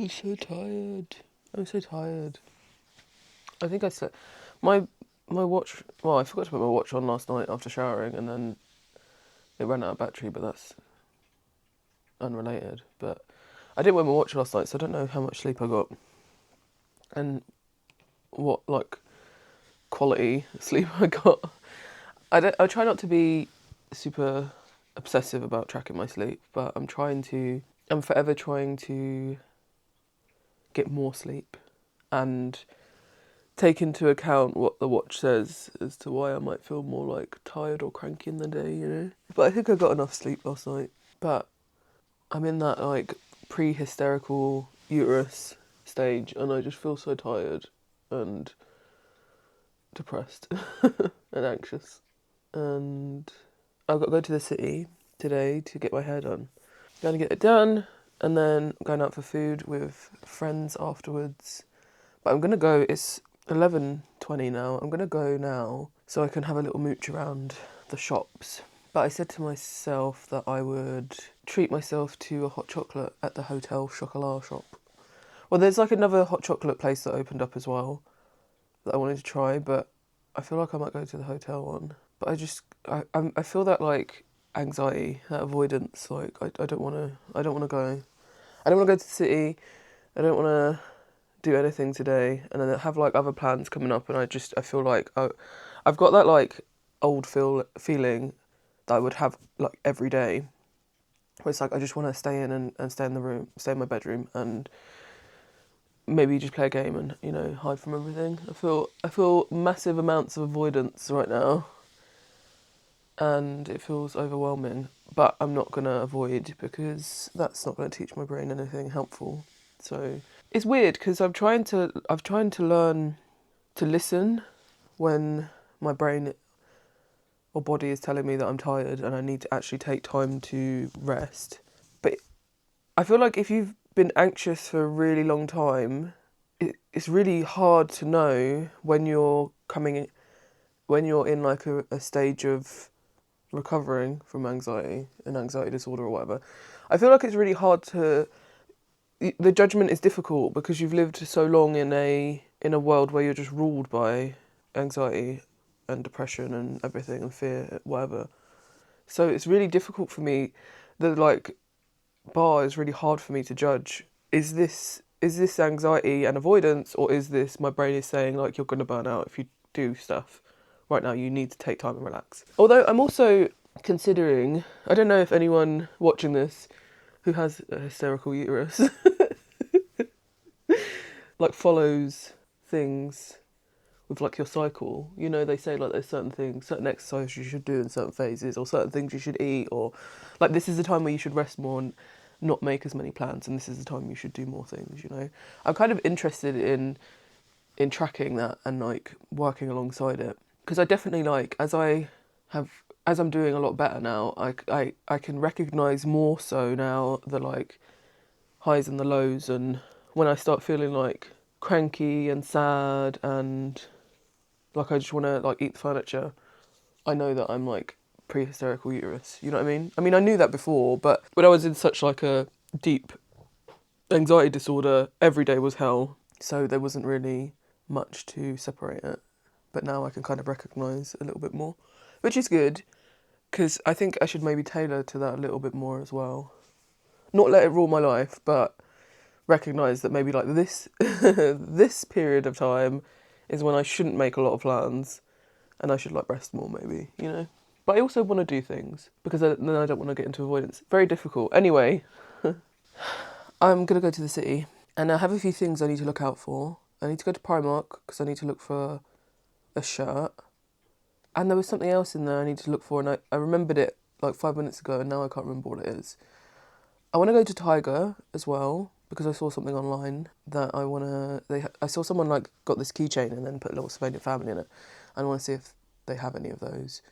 I'm so tired. I'm so tired. I think I slept. My watch. Well, I forgot to put my watch on last night after showering, and then it ran out of battery. But that's unrelated. But I didn't wear my watch last night, so I don't know how much sleep I got, and what like quality sleep I got. I try not to be super obsessive about tracking my sleep, but I'm forever trying to get more sleep and take into account what the watch says as to why I might feel more like tired or cranky in the day, you know. But I think I got enough sleep last night. But I'm in that like pre-hysterical uterus stage, and I just feel so tired and depressed and anxious. And I've got to go to the city today to get my hair done. Going to get it done, and then going out for food with friends afterwards. But I'm going to go, it's 11:20 now, I'm going to go now so I can have a little mooch around the shops. But I said to myself that I would treat myself to a hot chocolate at the Hotel Chocolat shop. Well, there's like another hot chocolate place that opened up as well that I wanted to try, but I feel like I might go to the hotel one. But I feel that like anxiety, that avoidance, like I don't want to go. I don't want to go to the city. I don't want to do anything today, and then I have like other plans coming up, and I feel like I've got that like old feeling that I would have like every day. Where it's like I just want to stay in and stay in the room, stay in my bedroom, and maybe just play a game and, you know, hide from everything. I feel massive amounts of avoidance right now, and it feels overwhelming. But I'm not gonna avoid, because that's not gonna teach my brain anything helpful. So it's weird because I'm trying to learn to listen when my brain or body is telling me that I'm tired and I need to actually take time to rest. But I feel like if you've been anxious for a really long time, it's really hard to know when you're in like a stage of recovering from anxiety, an anxiety disorder or whatever. I feel like it's really hard to. The judgment is difficult because you've lived so long in a world where you're just ruled by anxiety and depression and everything and fear, whatever. So it's really difficult for me. The like bar is really hard for me to judge. Is this anxiety and avoidance, or is this my brain is saying like you're gonna burn out if you do stuff right now? You need to take time and relax. Although I'm also considering, I don't know if anyone watching this who has a hysterical uterus like follows things with like your cycle. You know, they say like there's certain exercises you should do in certain phases, or certain things you should eat, or like this is the time where you should rest more and not make as many plans, and this is the time you should do more things, you know. I'm kind of interested in tracking that and like working alongside it, because I definitely like as I'm doing a lot better now, I can recognise more so now the like highs and the lows, and when I start feeling like cranky and sad and like I just want to like eat the furniture, I know that I'm like pre-hysterical uterus, you know what I mean? I mean, I knew that before, but when I was in such like a deep anxiety disorder, every day was hell, so there wasn't really much to separate it. But now I can kind of recognise a little bit more, which is good, because I think I should maybe tailor to that a little bit more as well. Not let it rule my life, but recognise that maybe like this this period of time is when I shouldn't make a lot of plans, and I should like rest more maybe, you know. But I also want to do things, because then I don't want to get into avoidance. Very difficult. Anyway, I'm going to go to the city, and I have a few things I need to look out for. I need to go to Primark, because I need to look for a shirt. And there was something else in there I need to look for, and I remembered it like 5 minutes ago, and now I can't remember what it is. I want to go to Tiger as well, because I saw something online that I want to... I saw someone like got this keychain and then put a little Sylvania family in it. And I want to see if they have any of those.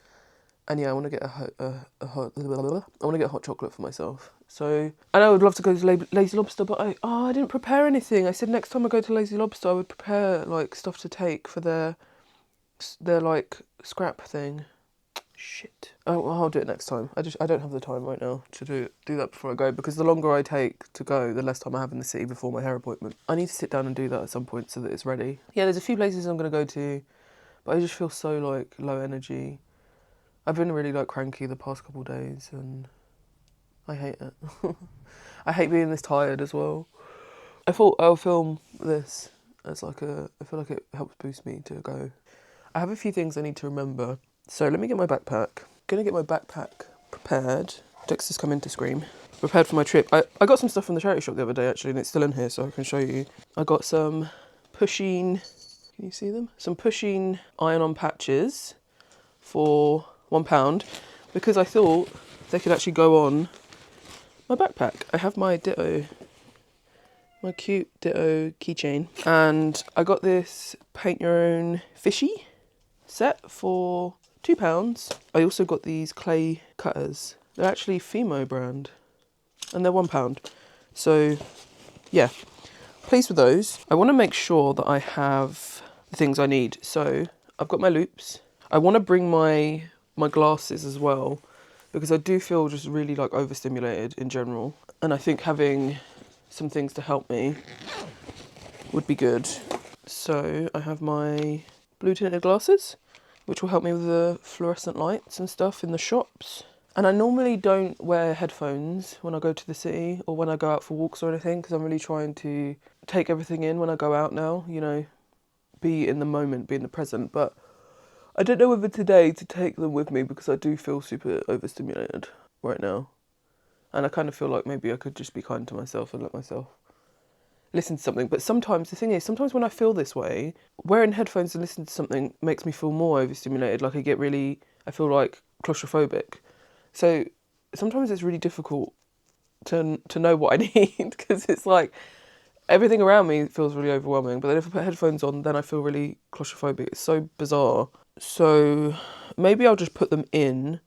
And yeah, I want to get I want to get a hot chocolate for myself. So, and I would love to go to Lazy Lobster, but I didn't prepare anything. I said next time I go to Lazy Lobster, I would prepare like stuff to take for their like scrap thing. Shit. Oh, well, I'll do it next time. I don't have the time right now to do that before I go, because the longer I take to go, the less time I have in the city before my hair appointment. I need to sit down and do that at some point so that it's ready. Yeah, there's a few places I'm going to go to, but I just feel so like low energy. I've been really like cranky the past couple of days and I hate it. I hate being this tired as well. I thought I'll film this as like I feel like it helps boost me to go. I have a few things I need to remember. So let me get my backpack. Gonna get my backpack prepared. Dexter's come in to scream. Prepared for my trip. I got some stuff from the charity shop the other day actually, and it's still in here so I can show you. I got some pushing, can you see them? Some pushing iron-on patches for £1 because I thought they could actually go on my backpack. I have my Ditto, my cute Ditto keychain, and I got this paint your own fishy set for £2. I also got these clay cutters. They're actually Fimo brand and they're £1. So yeah, pleased with those. I want to make sure that I have the things I need. So I've got my loops. I want to bring my glasses as well because I do feel just really like overstimulated in general. And I think having some things to help me would be good. So I have my blue tinted glasses, which will help me with the fluorescent lights and stuff in the shops. And I normally don't wear headphones when I go to the city or when I go out for walks or anything, because I'm really trying to take everything in when I go out now, you know, be in the moment, be in the present. But I don't know whether today to take them with me because I do feel super overstimulated right now. And I kind of feel like maybe I could just be kind to myself and let myself listen to something. But sometimes, the thing is, sometimes when I feel this way, wearing headphones and listening to something makes me feel more overstimulated. Like I feel like claustrophobic. So sometimes it's really difficult to know what I need because it's like everything around me feels really overwhelming. But then if I put headphones on, then I feel really claustrophobic. It's so bizarre. So maybe I'll just put them in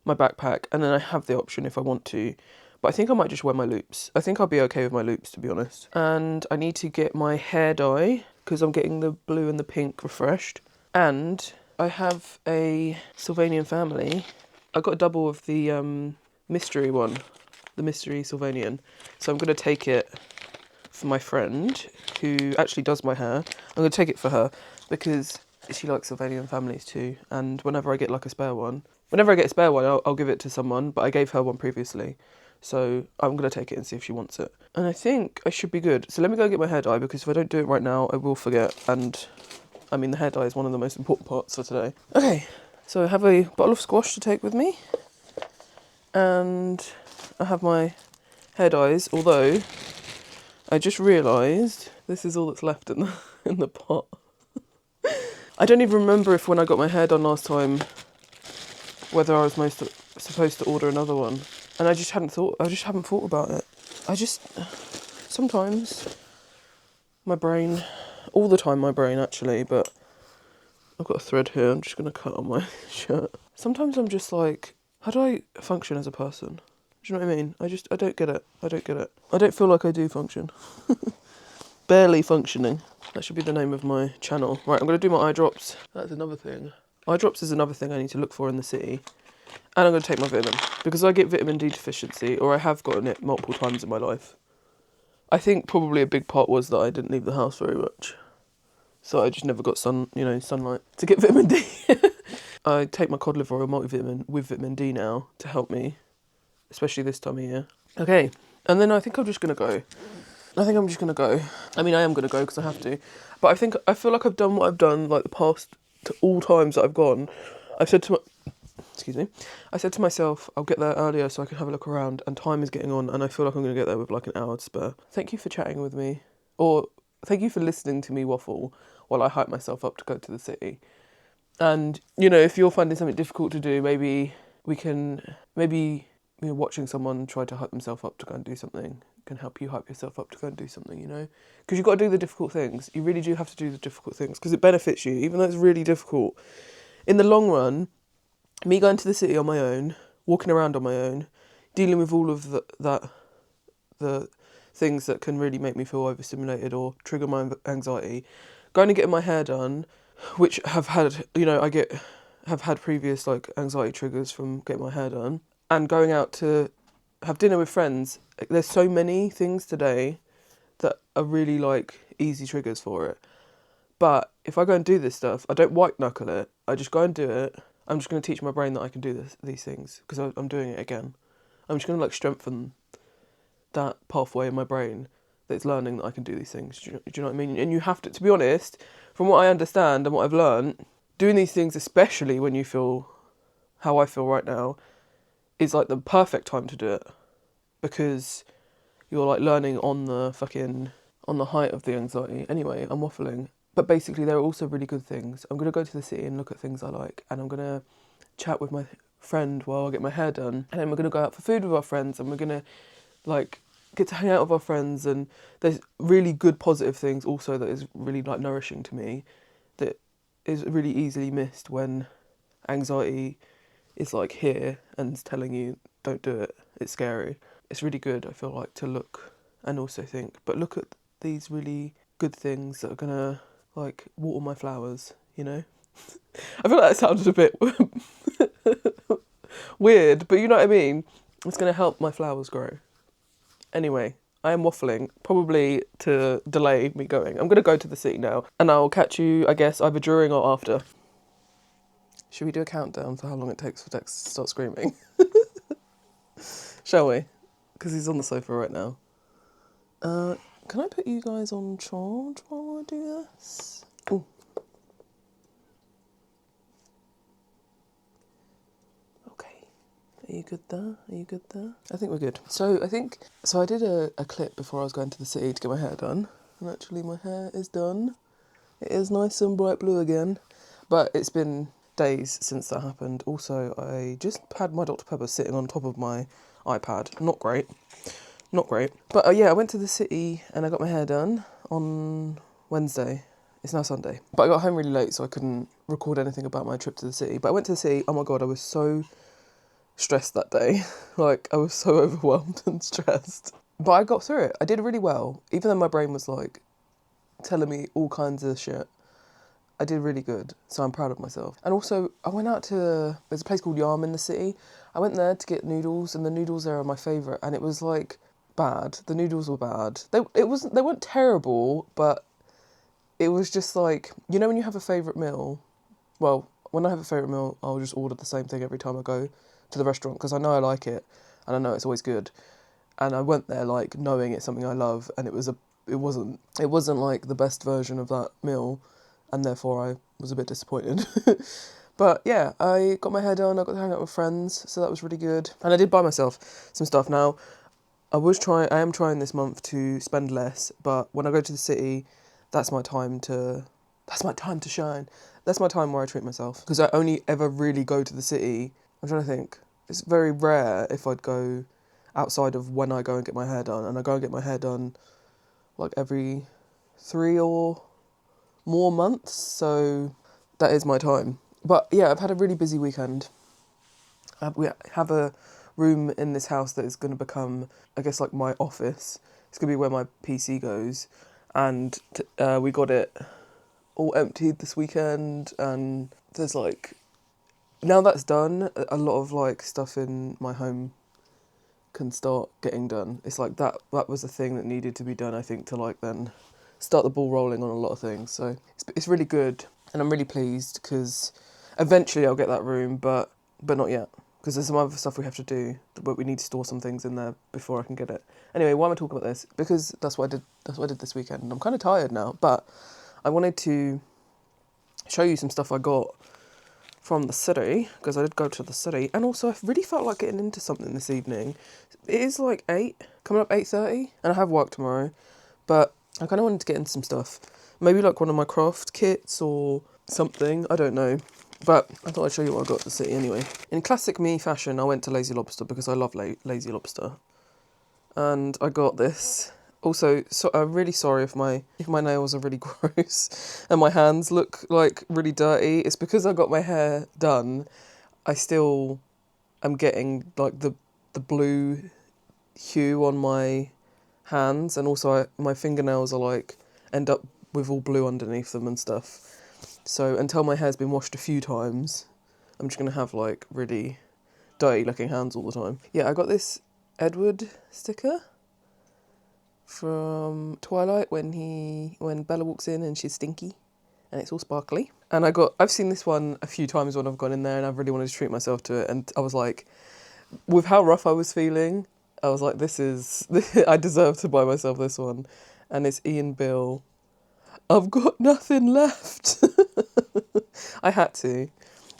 my backpack and then I have the option if I want to. But I think I might just wear my loops. I think I'll be okay with my loops, to be honest. And I need to get my hair dye because I'm getting the blue and the pink refreshed. And I have a Sylvanian family. I got a double of the mystery one, the mystery Sylvanian. So I'm going to take it for my friend who actually does my hair. I'm going to take it for her because she likes Sylvanian families too. And whenever I get like a spare one, I'll give it to someone. But I gave her one previously. So I'm going to take it and see if she wants it. And I think I should be good. So let me go get my hair dye because if I don't do it right now, I will forget. And I mean, the hair dye is one of the most important parts for today. Okay, so I have a bottle of squash to take with me. And I have my hair dyes, although I just realised this is all that's left in the pot. I don't even remember if when I got my hair done last time, whether I was supposed to order another one. And I just haven't thought about it. Sometimes my brain, all the time my brain actually, but I've got a thread here, I'm just going to cut on my shirt. Sometimes I'm just like, how do I function as a person? Do you know what I mean? I don't get it. I don't feel like I do function. Barely functioning. That should be the name of my channel. Right, I'm going to do my eye drops. That's another thing. Eye drops is another thing I need to look for in the city. And I'm going to take my vitamin. Because I get vitamin D deficiency, or I have gotten it multiple times in my life. I think probably a big part was that I didn't leave the house very much. So I just never got sunlight to get vitamin D. I take my cod liver oil multivitamin with vitamin D now to help me, especially this time of year. Okay, and then I think I'm just going to go. I mean, I am going to go because I have to. But I feel like I've done what I've done like the past all times that I've gone. I said to myself, I'll get there earlier so I can have a look around, and time is getting on, and I feel like I'm going to get there with like an hour to spare. Thank you for chatting with me, or thank you for listening to me waffle while I hype myself up to go to the city. And, you know, if you're finding something difficult to do, maybe watching someone try to hype themselves up to go and do something can help you hype yourself up to go and do something, you know? Because you've got to do the difficult things. You really do have to do the difficult things because it benefits you, even though it's really difficult. In the long run, me going to the city on my own, walking around on my own, dealing with all of the things that can really make me feel overstimulated or trigger my anxiety, going and getting my hair done, which have had, you know, I get have had previous like anxiety triggers from getting my hair done and going out to have dinner with friends. There's so many things today that are really like easy triggers for it. But if I go and do this stuff, I don't white knuckle it. I just go and do it. I'm just going to teach my brain that I can do these things because I'm doing it again. I'm just going to like strengthen that pathway in my brain that's learning that I can do these things. Do you know what I mean? And you have to be honest, from what I understand and what I've learned, doing these things, especially when you feel how I feel right now, is like the perfect time to do it because you're like learning on the height of the anxiety. Anyway, I'm waffling. But basically, there are also really good things. I'm going to go to the city and look at things I like, and I'm going to chat with my friend while I get my hair done, and then we're going to go out for food with our friends, and we're going to like get to hang out with our friends. And there's really good positive things also that is really like nourishing to me, that is really easily missed when anxiety is like here and it's telling you don't do it. It's scary. It's really good, I feel like, to look and also think, but look at these really good things that are gonna like water my flowers, you know? I feel like that sounded a bit weird, but you know what I mean? It's gonna help my flowers grow. Anyway, I am waffling, probably to delay me going. I'm gonna go to the city now, and I'll catch you, I guess, either during or after. Should we do a countdown for how long it takes for Dex to start screaming? Shall we? Because he's on the sofa right now. Can I put you guys on charge while I do this? Ooh. Okay. Are you good there? Are you good there? I think we're good. So I did a clip before I was going to the city to get my hair done. And actually my hair is done. It is nice and bright blue again. But it's been days since that happened. Also, I just had my Dr. Pepper sitting on top of my iPad. Not great. But yeah, I went to the city and I got my hair done on Wednesday. It's now Sunday. But I got home really late, so I couldn't record anything about my trip to the city. But I went to the city. Oh my God, I was so stressed that day. Like, I was so overwhelmed and stressed. But I got through it. I did really well. Even though my brain was like telling me all kinds of shit, I did really good. So I'm proud of myself. And also, I went out to, there's a place called Yarm in the city. I went there to get noodles, and the noodles there are my favourite. And it was like bad. The noodles were bad. They weren't terrible, but it was just like, you know when you have a favourite meal? Well, when I have a favourite meal, I'll just order the same thing every time I go to the restaurant because I know I like it and I know it's always good. And I went there like knowing it's something I love, and it wasn't like the best version of that meal, and therefore I was a bit disappointed. But yeah, I got my hair done, I got to hang out with friends, so that was really good. And I did buy myself some stuff. Now, I am trying this month to spend less, but when I go to the city, that's my time to shine. That's my time where I treat myself. Because I only ever really go to the city. I'm trying to think. It's very rare if I'd go outside of when I go and get my hair done. And I go and get my hair done like every 3 or more months. So that is my time. But yeah, I've had a really busy weekend. We have a room in this house that is going to become, I guess, like my office. It's going to be where my PC goes. And we got it all emptied this weekend, and there's like, now that's done, a lot of like stuff in my home can start getting done. It's like that was a thing that needed to be done, I think, to like then start the ball rolling on a lot of things. So it's really good, and I'm really pleased because eventually I'll get that room, but not yet. Because there's some other stuff we have to do, but we need to store some things in there before I can get it. Anyway, why am I talking about this? Because that's what I did this weekend. And I'm kind of tired now, but I wanted to show you some stuff I got from the city, because I did go to the city. And also, I really felt like getting into something this evening. It is like 8, coming up 8:30, and I have work tomorrow. But I kind of wanted to get into some stuff. Maybe like one of my craft kits or something, I don't know. But I thought I'd show you what I got at the city anyway. In classic me fashion, I went to Lazy Lobster because I love Lazy Lobster. And I got this. Also, so I'm really sorry if my nails are really gross and my hands look like really dirty. It's because I got my hair done. I still am getting like the blue hue on my hands, and also my fingernails are like end up with all blue underneath them and stuff. So until my hair's been washed a few times, I'm just going to have like really dirty looking hands all the time. Yeah, I got this Edward sticker from Twilight when Bella walks in and she's stinky and it's all sparkly. And I've seen this one a few times when I've gone in there and I've really wanted to treat myself to it, and I was like, with how rough I was feeling, I was like, I deserve to buy myself this one. And it's Ian Bill. I've got nothing left. I had to.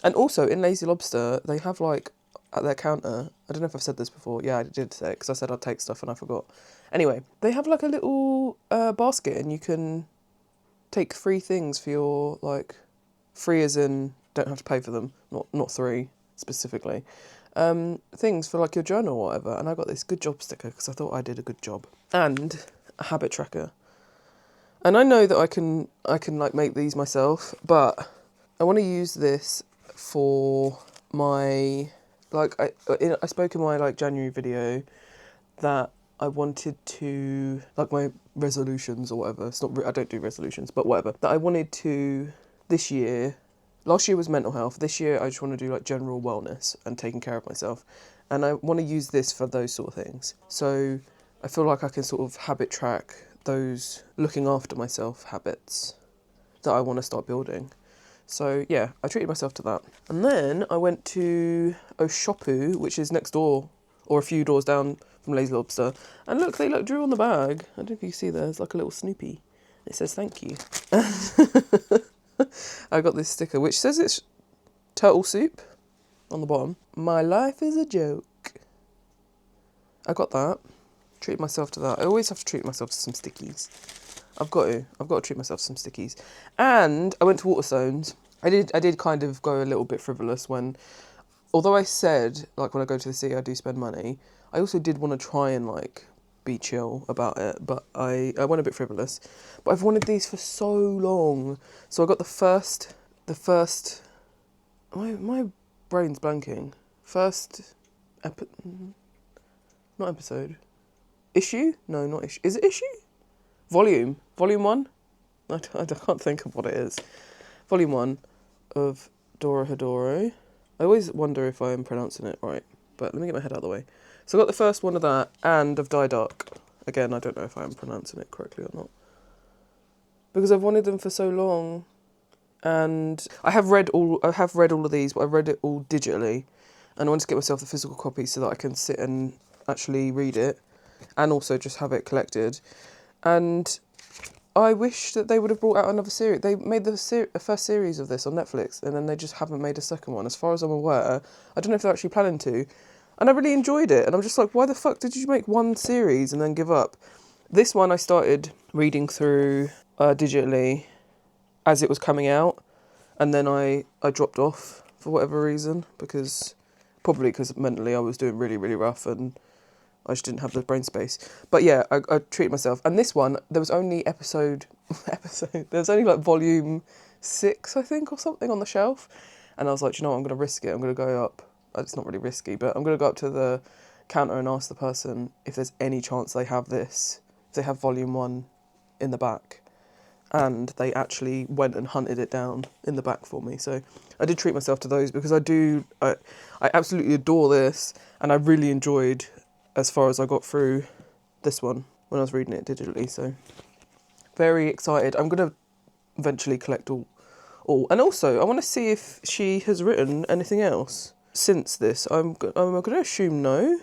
And also in Lazy Lobster, they have like at their counter, I don't know if I've said this before. Yeah, I did say it because I said I'd take stuff and I forgot. Anyway, they have like a little basket and you can take 3 things for your, like, free as in don't have to pay for them, not 3 specifically. Things for like your journal or whatever. And I got this good job sticker because I thought I did a good job. And a habit tracker. And I know that I can like make these myself, but I want to use this for my, like, I spoke in my like January video that I wanted to, like, my resolutions or whatever. It's not, I don't do resolutions, but whatever. That I wanted to this year. Last year was mental health. This year I just want to do like general wellness and taking care of myself. And I want to use this for those sort of things. So I feel like I can sort of habit track those looking after myself habits that I want to start building. So yeah, I treated myself to that. And then I went to Oshopu, which is next door or a few doors down from Lazy Lobster. And look, they drew on the bag. I don't know if you can see there's like a little Snoopy. It says thank you. I got this sticker which says it's turtle soup on the bottom. My life is a joke. I got that. Treated myself to that. I always have to treat myself to some stickies. I've got to treat myself to some stickies. And I went to Waterstones. I did kind of go a little bit frivolous when, although I said, like, when I go to the sea I do spend money, I also did want to try and like be chill about it, but I went a bit frivolous. But I've wanted these for so long. So I got the first my brain's blanking. Not episode. Issue? No, not issue. Is it issue? Volume 1? I can't think of what it is. Volume 1 of Dora Hedoro. I always wonder if I'm pronouncing it right, but let me get my head out of the way. So I got the first one of that and of Die Dark. Again, I don't know if I'm pronouncing it correctly or not. Because I've wanted them for so long. And I have read all of these, but I read it all digitally. And I wanted to get myself the physical copy so that I can sit and actually read it. And also just have it collected. And I wish that they would have brought out another series. They made the first series of this on Netflix, and then they just haven't made a second one. As far as I'm aware, I don't know if they're actually planning to. And I really enjoyed it, and I'm just like, why the fuck did you make one series and then give up? This one I started reading through digitally as it was coming out, and then I dropped off for whatever reason, probably because mentally I was doing really, really rough, and I just didn't have the brain space. But yeah, I treated myself. And this one, there was only there was only like volume 6, I think, or something on the shelf. And I was like, you know what, I'm going to risk it. I'm going to go up. It's not really risky, but I'm going to go up to the counter and ask the person if there's any chance they have this, if they have volume 1 in the back. And they actually went and hunted it down in the back for me. So I did treat myself to those because I absolutely adore this. And I really enjoyed as far as I got through this one when I was reading it digitally. So very excited. I'm going to eventually collect all. And also, I want to see if she has written anything else since this. I'm going to assume no.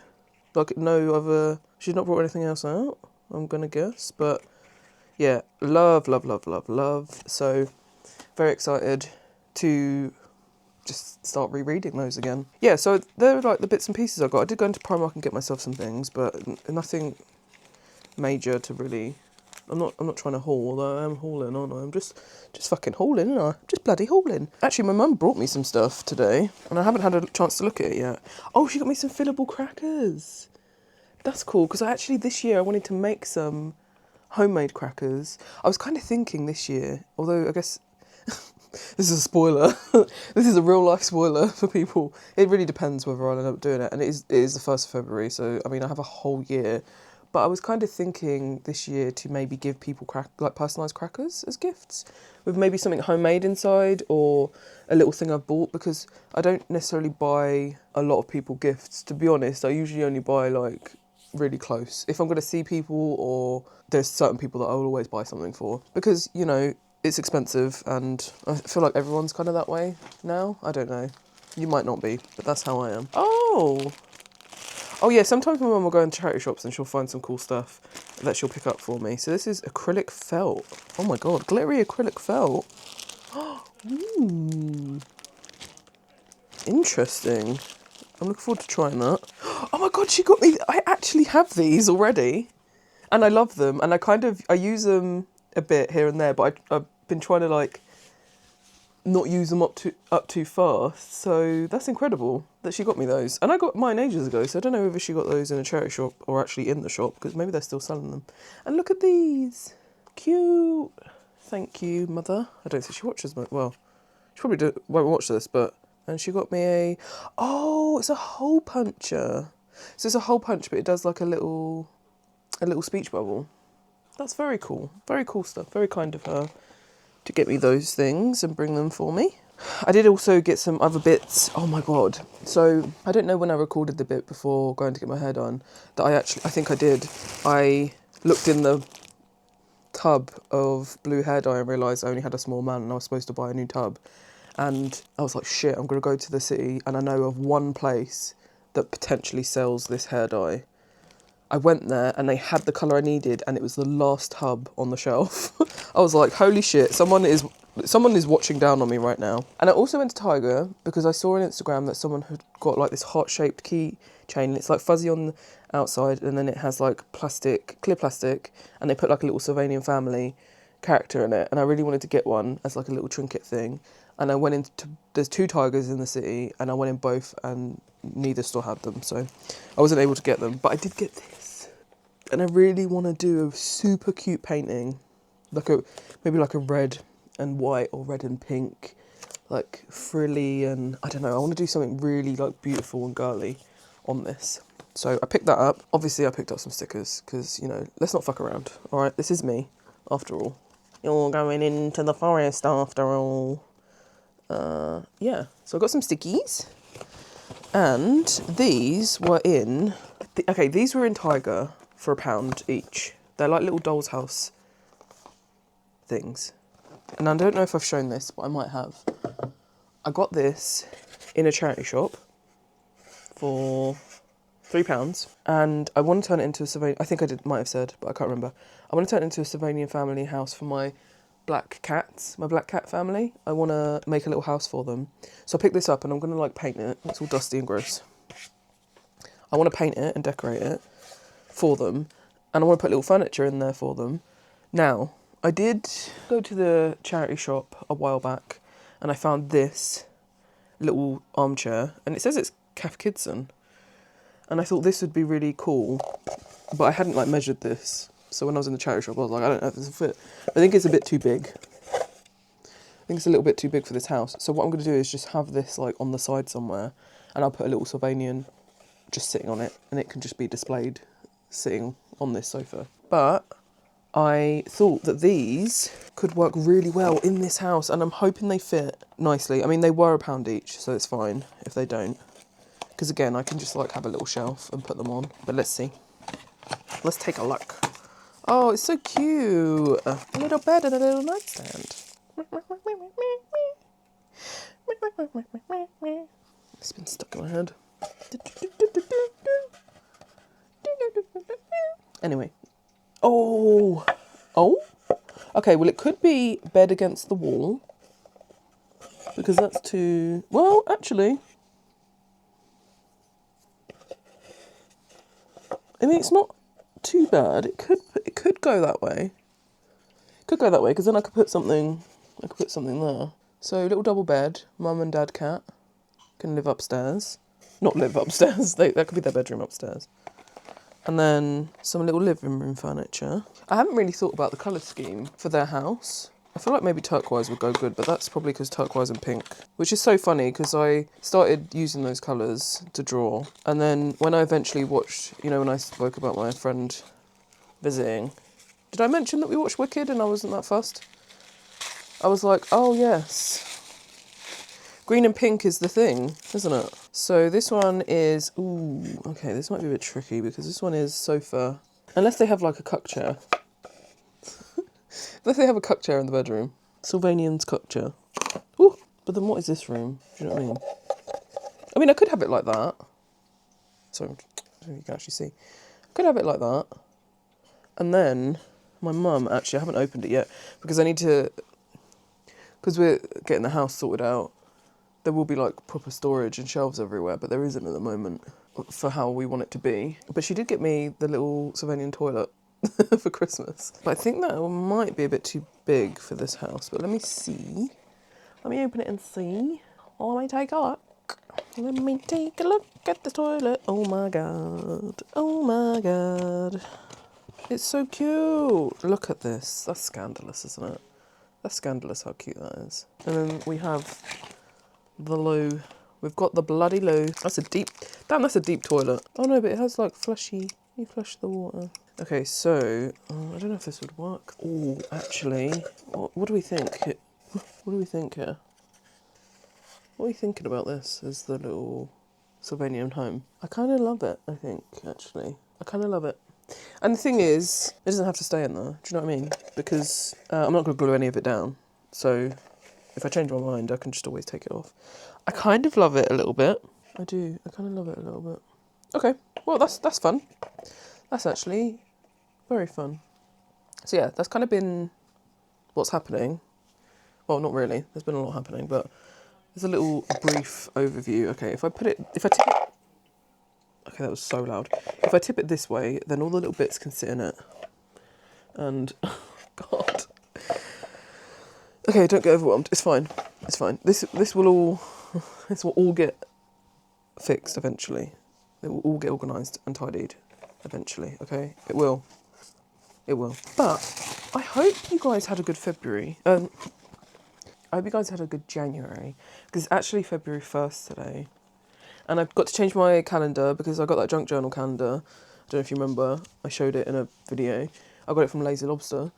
Like, no other... She's not brought anything else out, I'm going to guess. But yeah, love. So very excited to just start rereading those again. Yeah, so they're like the bits and pieces I got. I did go into Primark and get myself some things, but nothing major to really... I'm not trying to haul, although I am hauling, aren't I? I'm just fucking hauling, aren't I? Just bloody hauling. Actually, my mum brought me some stuff today, and I haven't had a chance to look at it yet. Oh, she got me some fillable crackers. That's cool, because actually this year I wanted to make some homemade crackers. I was kind of thinking this year, although I guess this is a spoiler. This is a real life spoiler for people. It really depends whether I end up doing it, and it is the 1st of February, so I mean I have a whole year. But I was kind of thinking this year to maybe give people like personalised crackers as gifts, with maybe something homemade inside or a little thing I've bought, because I don't necessarily buy a lot of people gifts. To be honest, I usually only buy like really close. If I'm going to see people, or there's certain people that I will always buy something for, because, you know, it's expensive, and I feel like everyone's kind of that way now. I don't know. You might not be, but that's how I am. Oh yeah, sometimes my mum will go into charity shops and she'll find some cool stuff that she'll pick up for me. So this is acrylic felt. Oh my god, glittery acrylic felt. Ooh. Interesting. I'm looking forward to trying that. Oh my god, she got me, I actually have these already. And I love them, and I use them a bit here and there, but I've been trying to like not use them up too fast. So that's incredible that she got me those. And I got mine ages ago, so I don't know whether she got those in a charity shop or actually in the shop, because maybe they're still selling them. And look at these. Cute. Thank you, Mother. I don't think she watches my, well, she probably won't watch this, but, and she got me it's a hole puncher. So it's a hole punch, but it does like a little speech bubble. That's very cool. Very cool stuff. Very kind of her to get me those things and bring them for me. I did also get some other bits. Oh my god. So I don't know when I recorded the bit before going to get my hair done that I think I did. I looked in the tub of blue hair dye and realised I only had a small amount, and I was supposed to buy a new tub. And I was like, shit, I'm going to go to the city, and I know of one place that potentially sells this hair dye. I went there and they had the colour I needed, and it was the last tub on the shelf. I was like, holy shit, someone is watching down on me right now. And I also went to Tiger because I saw on Instagram that someone had got like this heart-shaped key chain. It's like fuzzy on the outside, and then it has like clear plastic, and they put like a little Sylvanian family character in it. And I really wanted to get one as like a little trinket thing. And I went into, there's 2 Tigers in the city, and I went in both, and neither store had them, so I wasn't able to get them. But I did get this, and I really want to do a super cute painting, maybe like a red and white or red and pink, like frilly, and I don't know, I want to do something really like beautiful and girly on this. So I picked that up. Obviously I picked up some stickers because, you know, let's not fuck around. All right, this is me after all. You're going into the forest after all. Yeah, so I got some stickies, and these were in, these were in Tiger for £1 each. They're like little doll's house things. And I don't know if I've shown this, but I might have. I got this in a charity shop for £3, and I want to turn it into a Sylvanian, I think I might have said, but I can't remember. I want to turn it into a Sylvanian family house for my black cats, my black cat family. I want to make a little house for them. So I picked this up and I'm going to like paint it. It's all dusty and gross. I want to paint it and decorate it for them. And I want to put little furniture in there for them. Now, I did go to the charity shop a while back and I found this little armchair, and it says it's Cath Kidston. And I thought this would be really cool, but I hadn't like measured this. So when I was in the charity shop, I was like, I don't know if this will fit. I think it's a bit too big. I think it's a little bit too big for this house. So what I'm going to do is just have this like on the side somewhere, and I'll put a little Sylvanian just sitting on it, and it can just be displayed sitting on this sofa. But I thought that these could work really well in this house, and I'm hoping they fit nicely. I mean, they were £1 each, so it's fine if they don't. Because again, I can just like have a little shelf and put them on. But let's see. Let's take a look. Oh, it's so cute. A little bed and a little nightstand. It's been stuck in my head. Anyway. Oh. Okay, well, it could be bed against the wall, because that's too... Well, actually... I mean, it's not too bad. It could go that way. It could go that way, because then I could put something there. So, little double bed, mum and dad cat can live upstairs. Not live upstairs, that could be their bedroom upstairs. And then some little living room furniture. I haven't really thought about the colour scheme for their house. I feel like maybe turquoise would go good, but that's probably because turquoise and pink. Which is so funny, because I started using those colours to draw. And then when I eventually watched, you know, when I spoke about my friend visiting. Did I mention that we watched Wicked and I wasn't that fussed? I was like, oh yes. Green and pink is the thing, isn't it? So this one is, ooh, okay, this might be a bit tricky because this one is sofa. Unless they have like a cuck chair. Unless they have a cuck chair in the bedroom. Sylvanian's cuck chair. Ooh, but then what is this room? Do you know what I mean? I mean, I could have it like that. So you can actually see. I could have it like that. And then my mum, actually, I haven't opened it yet because I need to, because we're getting the house sorted out. There will be like proper storage and shelves everywhere, but there isn't at the moment for how we want it to be. But she did get me the little Sylvanian toilet for Christmas. But I think that might be a bit too big for this house. But let me see. Let me open it and see. Oh, let me take a look. Let me take a look at the toilet. Oh my god. Oh my god. It's so cute. Look at this. That's scandalous, isn't it? That's scandalous how cute that is. And then we have the loo. We've got the bloody loo. That's a deep toilet. Oh no, but it has like flushy, you flush the water. Okay, so, I don't know if this would work. Oh, actually, what do we think? What do we think here? What are you thinking about this as the little Sylvanian home? I kind of love it, I think, actually. I kind of love it. And the thing is, it doesn't have to stay in there. Do you know what I mean? Because I'm not going to glue any of it down. So if I change my mind, I can just always take it off. I kind of love it a little bit. I do. I kind of love it a little bit. Okay. Well, that's fun. That's actually very fun. So yeah, that's kind of been what's happening. Well, not really. There's been a lot happening, but there's a little brief overview. Okay, if I tip it... Okay, that was so loud. If I tip it this way, then all the little bits can sit in it. And, God. Okay, don't get overwhelmed. It's fine. It's fine. This will all get fixed eventually. It will all get organised and tidied eventually, okay? It will. It will. But I hope you guys had a good February. I hope you guys had a good January. Because it's actually February 1st today. And I've got to change my calendar because I got that junk journal calendar. I don't know if you remember. I showed it in a video. I got it from Lazy Lobster.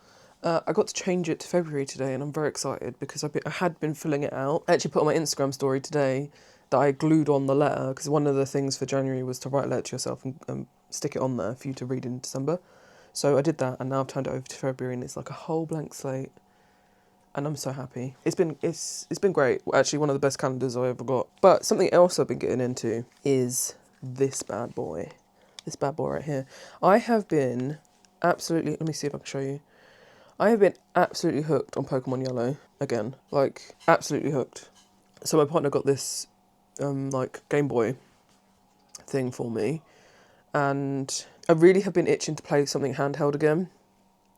I got to change it to February today and I'm very excited because I had been filling it out. I actually put on my Instagram story today that I glued on the letter because one of the things for January was to write a letter to yourself and stick it on there for you to read in December. So I did that and now I've turned it over to February and it's like a whole blank slate. And I'm so happy. It's been great. Actually, one of the best calendars I ever got. But something else I've been getting into is this bad boy. This bad boy right here. I have been absolutely... Let me see if I can show you. I have been absolutely hooked on Pokemon Yellow again. Like, absolutely hooked. So my partner got this, like, Game Boy thing for me. And I really have been itching to play something handheld again.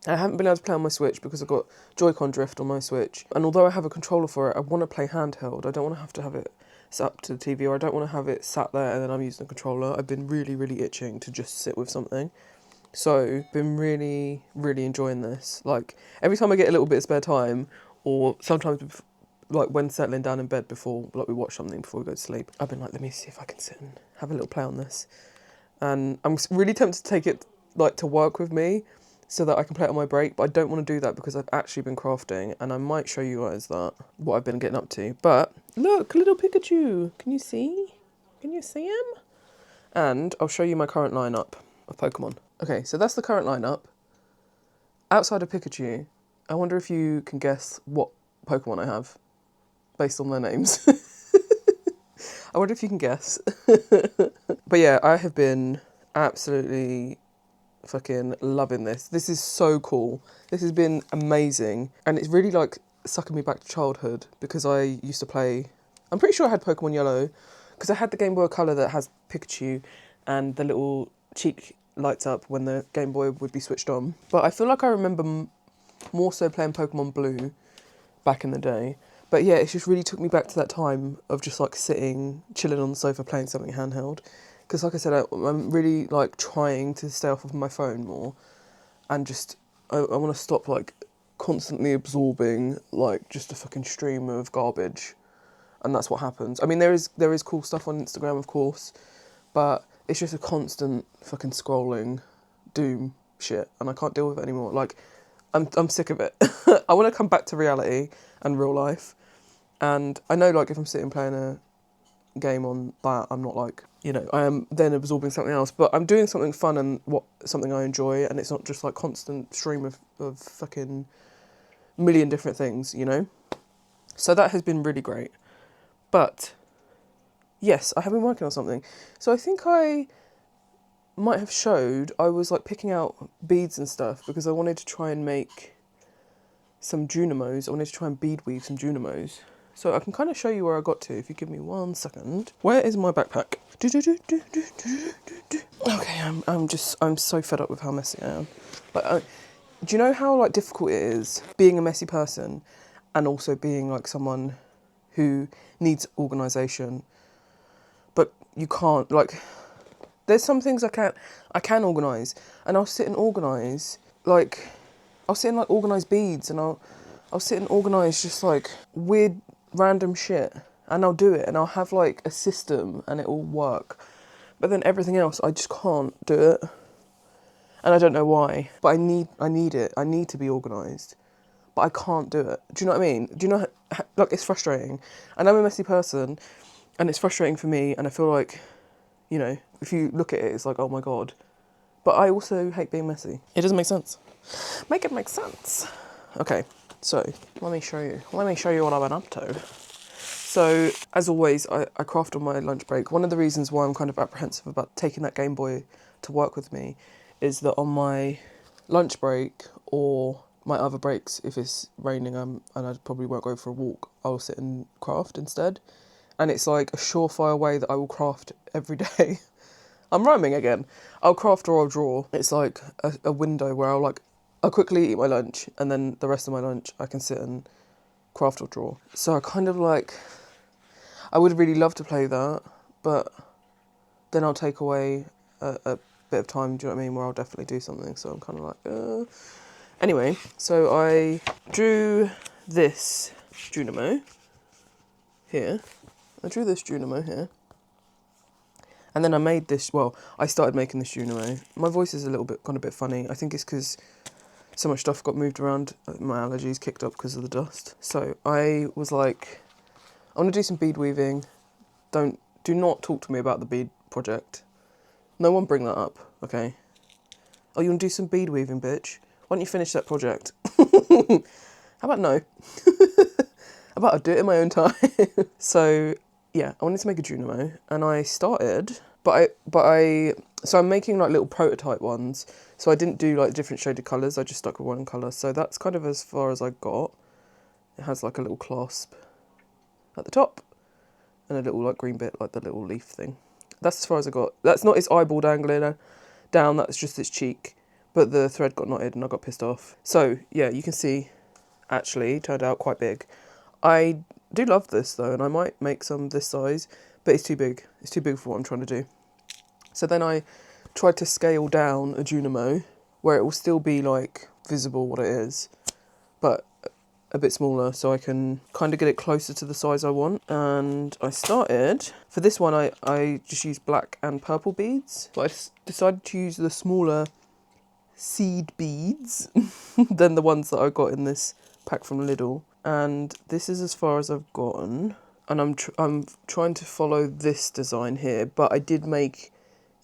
I haven't been able to play on my Switch because I've got Joy-Con drift on my Switch. And although I have a controller for it, I want to play handheld. I don't want to have it set up to the TV, or I don't want to have it sat there and then I'm using the controller. I've been really, really itching to just sit with something. So, been really, really enjoying this. Like, every time I get a little bit of spare time, or sometimes, like, when settling down in bed before, like, we watch something before we go to sleep, I've been like, let me see if I can sit and have a little play on this. And I'm really tempted to take it, like, to work with me, so that I can play it on my break, but I don't want to do that because I've actually been crafting, and I might show you guys that, what I've been getting up to. But, look, little Pikachu. Can you see? Can you see him? And I'll show you my current lineup of Pokemon. Okay, so that's the current lineup. Outside of Pikachu, I wonder if you can guess what Pokemon I have, based on their names. I wonder if you can guess. But yeah, I have been absolutely... fucking loving this. This is so cool. This has been amazing. And it's really like sucking me back to childhood because I used to play... I'm pretty sure I had Pokemon Yellow because I had the Game Boy Color that has Pikachu and the little cheek lights up when the Game Boy would be switched on. But I feel like I remember more so playing Pokemon Blue back in the day. But yeah, it just really took me back to that time of just like sitting, chilling on the sofa playing something handheld. Because like I said, I'm really like trying to stay off of my phone more and just, I want to stop like constantly absorbing like just a fucking stream of garbage. And that's what happens. I mean, there is cool stuff on Instagram, of course, but it's just a constant fucking scrolling doom shit and I can't deal with it anymore. Like, I'm sick of it. I want to come back to reality and real life. And I know, like, if I'm sitting playing a game on that, I'm not like, you know, I am then absorbing something else, but I'm doing something fun and something I enjoy, and it's not just like constant stream of fucking million different things, you know? So that has been really great. But yes, I have been working on something. So I think I might have showed, I was like picking out beads and stuff because I wanted to try and make some Junimos. I wanted to try and bead weave some Junimos. So I can kind of show you where I got to if you give me 1 second. Where is my backpack? Okay, I'm so fed up with how messy I am. Like, do you know how like difficult it is being a messy person and also being like someone who needs organisation, but you can't, like, there's some things I can organise, and I'll sit and organise, like, I'll sit and like organise beads, and I'll sit and organise just like weird random shit, and I'll do it, and I'll have like a system and it'll work. But then everything else, I just can't do it. And I don't know why, but I need it. I need to be organised, but I can't do it. Do you know what I mean? Do you know, like, it's frustrating. And I'm a messy person, and it's frustrating for me, and I feel like, you know, if you look at it, it's like, oh my God. But I also hate being messy. It doesn't make sense. Make it make sense. Okay, so let me show you what I've been up to. So, as always, I craft on my lunch break. One of the reasons why I'm kind of apprehensive about taking that Game Boy to work with me is that on my lunch break or my other breaks, if it's raining and I probably won't go for a walk, I'll sit and craft instead. And it's like a surefire way that I will craft every day. I'm rhyming again. I'll craft or I'll draw. It's like a window where I'll quickly eat my lunch, and then the rest of my lunch I can sit and craft or draw. So I kind of like, I would really love to play that, but then I'll take away a bit of time, do you know what I mean, where I'll definitely do something. So I'm kind of like, Anyway, so I drew this Junimo here. And then I made this, I started making this Junimo. My voice is gone a bit funny. I think it's because so much stuff got moved around. My allergies kicked up because of the dust. So I was like, I want to do some bead weaving. Do not talk to me about the bead project. No one bring that up, okay? Oh, you want to do some bead weaving, bitch? Why don't you finish that project? How about no? How about I do it in my own time? So yeah, I wanted to make a Junimo, and I started, so I'm making like little prototype ones. So I didn't do like different shaded colours. I just stuck with one colour. So that's kind of as far as I got. It has like a little clasp at the top, and a little like green bit, like the little leaf thing. That's as far as I got. That's not its eyeball dangling down. That's just its cheek. But the thread got knotted, and I got pissed off. So yeah, you can see, actually turned out quite big. I do love this though, and I might make some this size, but it's too big. It's too big for what I'm trying to do. So then I tried to scale down a Junimo where it will still be like visible what it is, but a bit smaller, so I can kind of get it closer to the size I want. And I started, for this one I just used black and purple beads, but I decided to use the smaller seed beads than the ones that I got in this pack from Lidl. And this is as far as I've gotten, and I'm trying to follow this design here, but I did make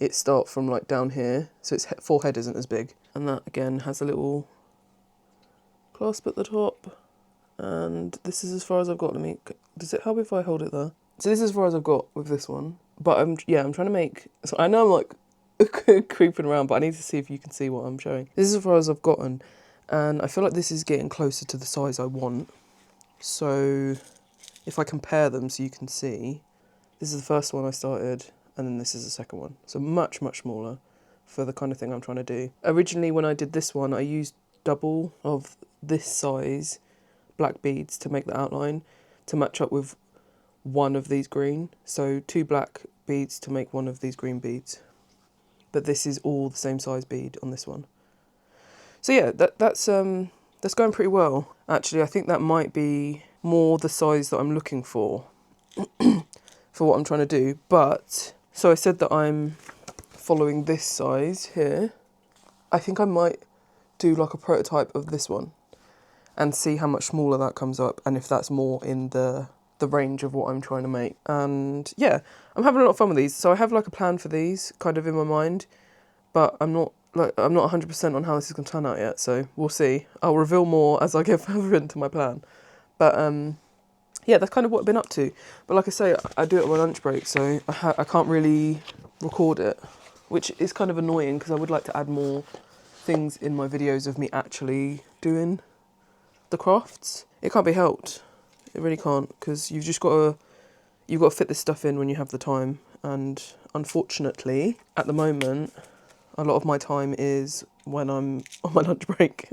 it start from like down here, so its forehead isn't as big, and that again has a little clasp at the top. And this is as far as I've got. Does it help if I hold it there? So this is as far as I've got with this one, but I'm trying to make, so I know I'm like creeping around, but I need to see if you can see what I'm showing. This is as far as I've gotten, and I feel like this is getting closer to the size I want. So if I compare them so you can see, this is the first one I started, and then this is the second one. So much, much smaller for the kind of thing I'm trying to do. Originally when I did this one, I used double of this size black beads to make the outline to match up with one of these green. So 2 black beads to make one of these green beads. But this is all the same size bead on this one. So yeah, that's going pretty well. Actually, I think that might be more the size that I'm looking for, for what I'm trying to do. But, so I said that I'm following this size here. I think I might do like a prototype of this one and see how much smaller that comes up and if that's more in the range of what I'm trying to make. And yeah, I'm having a lot of fun with these. So I have like a plan for these kind of in my mind, but I'm not 100% on how this is going to turn out yet. So we'll see. I'll reveal more as I get further into my plan. But yeah, that's kind of what I've been up to. But like I say, I do it on my lunch break, so I can't really record it, which is kind of annoying because I would like to add more things in my videos of me actually doing the crafts. It can't be helped. It really can't, because you've got to fit this stuff in when you have the time. And unfortunately, at the moment, a lot of my time is when I'm on my lunch break.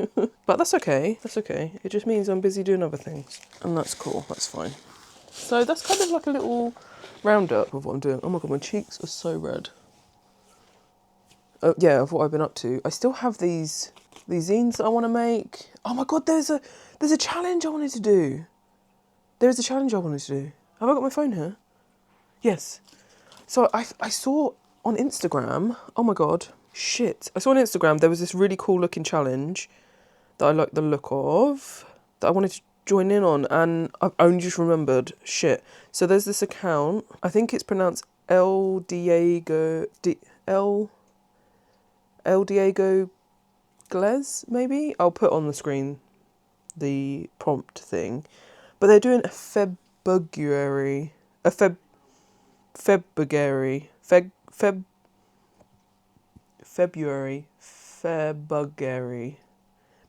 But that's okay. That's okay. It just means I'm busy doing other things, and that's cool. That's fine. So that's kind of like a little roundup of what I'm doing. Oh my god, my cheeks are so red. Yeah, of what I've been up to. I still have these zines that I want to make. Oh my god, there's a challenge I wanted to do. There's a challenge I wanted to do. Have I got my phone here? Yes. So I saw on Instagram, oh my god, shit. I saw on Instagram there was this really cool looking challenge that I like the look of, that I wanted to join in on, and I've only just remembered, shit. So there's this account, I think it's pronounced El Diego Glez, maybe? I'll put on the screen the prompt thing. But they're doing a February.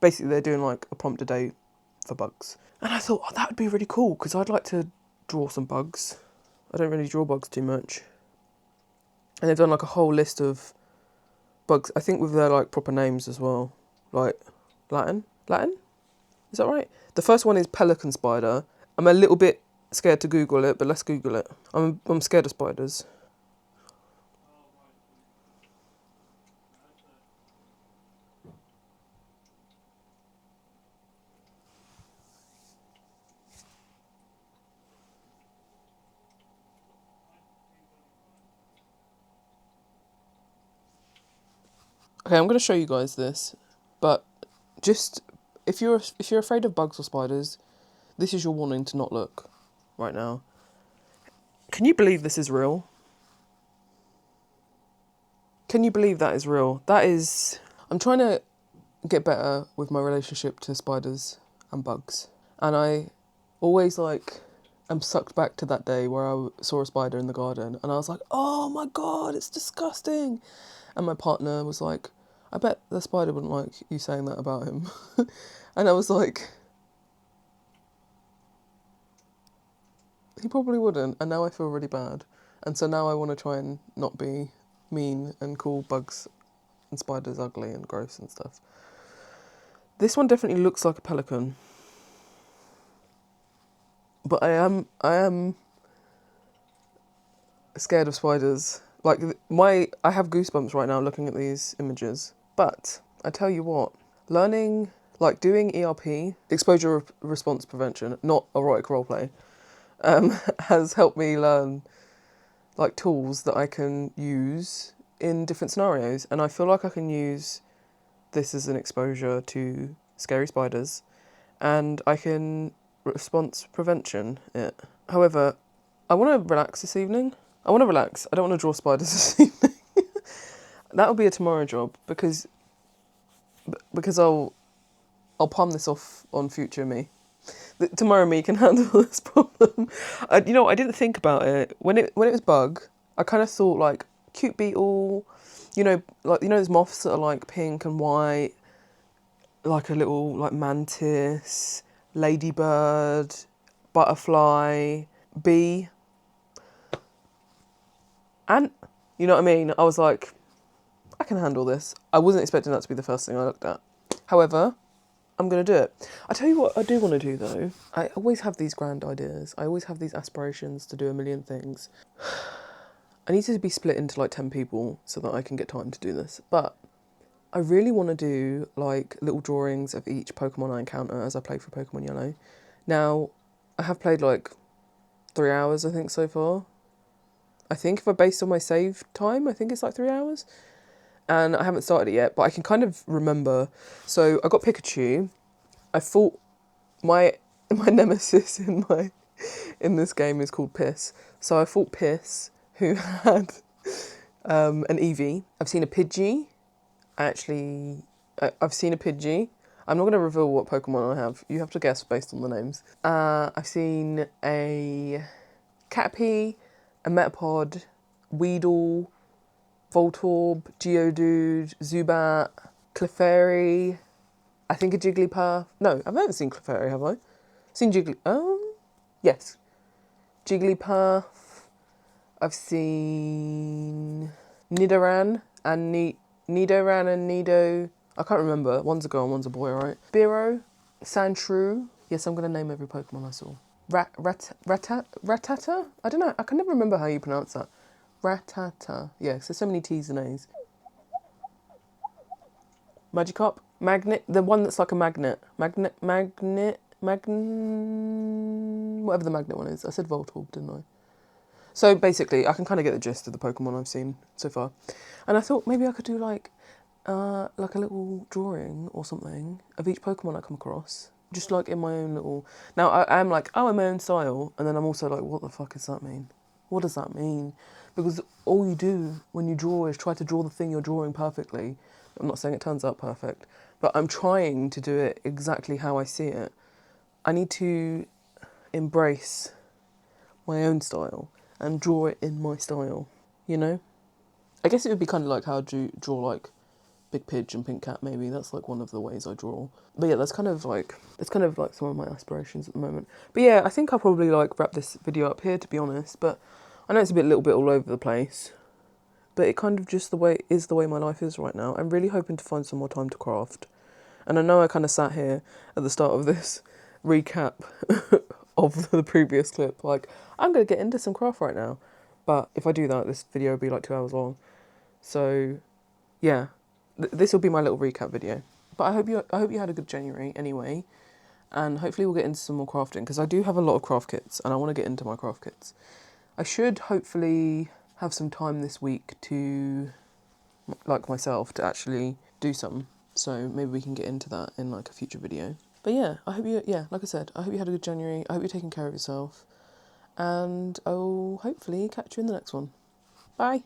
Basically, they're doing like a prompt a day for bugs. And I thought, oh, that would be really cool, because I'd like to draw some bugs. I don't really draw bugs too much. And they've done like a whole list of bugs, I think with their like proper names as well. Like Latin? Is that right? The first one is pelican spider. I'm a little bit scared to Google it, but let's Google it. I'm scared of spiders. Okay, I'm going to show you guys this, but just if you're afraid of bugs or spiders, this is your warning to not look right now. Can you believe this is real? Can you believe that is real? That is... I'm trying to get better with my relationship to spiders and bugs. And I always am sucked back to that day where I saw a spider in the garden and I was like, oh my god, it's disgusting. And my partner was like, I bet the spider wouldn't like you saying that about him. And I was like, he probably wouldn't. And now I feel really bad. And so now I want to try and not be mean and call bugs and spiders ugly and gross and stuff. This one definitely looks like a pelican. But I am scared of spiders. Like, I have goosebumps right now looking at these images. But I tell you what, learning, like doing ERP, exposure response prevention, not erotic roleplay, has helped me learn like tools that I can use in different scenarios. And I feel like I can use this as an exposure to scary spiders, and I can response prevention it. However, I want to relax this evening. I want to relax. I don't want to draw spiders this evening. That'll be a tomorrow job, because I'll palm this off on future me. Tomorrow me can handle this problem. I didn't think about it when it was bug. I kind of thought like cute beetle, those moths that are like pink and white, like a little like mantis, ladybird, butterfly, bee, ant. You know what I mean? I was like, I can handle this. I wasn't expecting that to be the first thing I looked at. However, I'm going to do it. I tell you what I do want to do though. I always have these grand ideas. I always have these aspirations to do a million things. I need to be split into like 10 people so that I can get time to do this. But I really want to do like little drawings of each Pokemon I encounter as I play for Pokemon Yellow. Now, I have played like 3 hours, I think, so far. I think if I based on my save time, I think it's like 3 hours. and I haven't started it yet, but I can kind of remember. So I got Pikachu. I fought my nemesis in this game is called Piss. So I fought Piss, who had an Eevee. I've seen a Pidgey. I've seen a Pidgey. I'm not going to reveal what Pokemon I have. You have to guess based on the names. I've seen a Caterpie, a Metapod, Weedle, Voltorb, Geodude, Zubat, Clefairy, I think a Jigglypuff. No, I've never seen Clefairy, have I? Seen yes. Jigglypuff. I've seen Nidoran and Nidoran and Nido. I can't remember. One's a girl and one's a boy, right? Spearow, Sandshrew. Yes, I'm going to name every Pokemon I saw. Ratata? I don't know. I can never remember how you pronounce that. Ratata. Yeah, there's so many T's and A's. Magikarp. Magnet. The one that's like a magnet. Whatever the magnet one is. I said Voltorb, didn't I? So basically, I can kind of get the gist of the Pokemon I've seen so far. And I thought maybe I could do like a little drawing or something of each Pokemon I come across. Just like in my own little... Now, I am like, oh, in my own style. And then I'm also like, what the fuck does that mean? What does that mean? Because all you do when you draw is try to draw the thing you're drawing perfectly. I'm not saying it turns out perfect, but I'm trying to do it exactly how I see it. I need to embrace my own style and draw it in my style, you know? I guess it would be kind of like how I draw like Big Pidge and Pink Cat, maybe. That's like one of the ways I draw. But yeah, that's kind of like some of my aspirations at the moment. But yeah, I think I'll probably like wrap this video up here, to be honest. But I know it's a little bit all over the place. But it kind of just the way my life is right now. I'm really hoping to find some more time to craft. And I know I kind of sat here at the start of this recap of the previous clip, like, I'm going to get into some craft right now. But if I do that, this video will be like 2 hours long. So, yeah, this will be my little recap video. But I hope you had a good January anyway. And hopefully we'll get into some more crafting, because I do have a lot of craft kits, and I want to get into my craft kits. I should hopefully have some time this week to, like myself, to actually do some. So maybe we can get into that in like a future video. But yeah, like I said, I hope you had a good January. I hope you're taking care of yourself. And I'll hopefully catch you in the next one. Bye.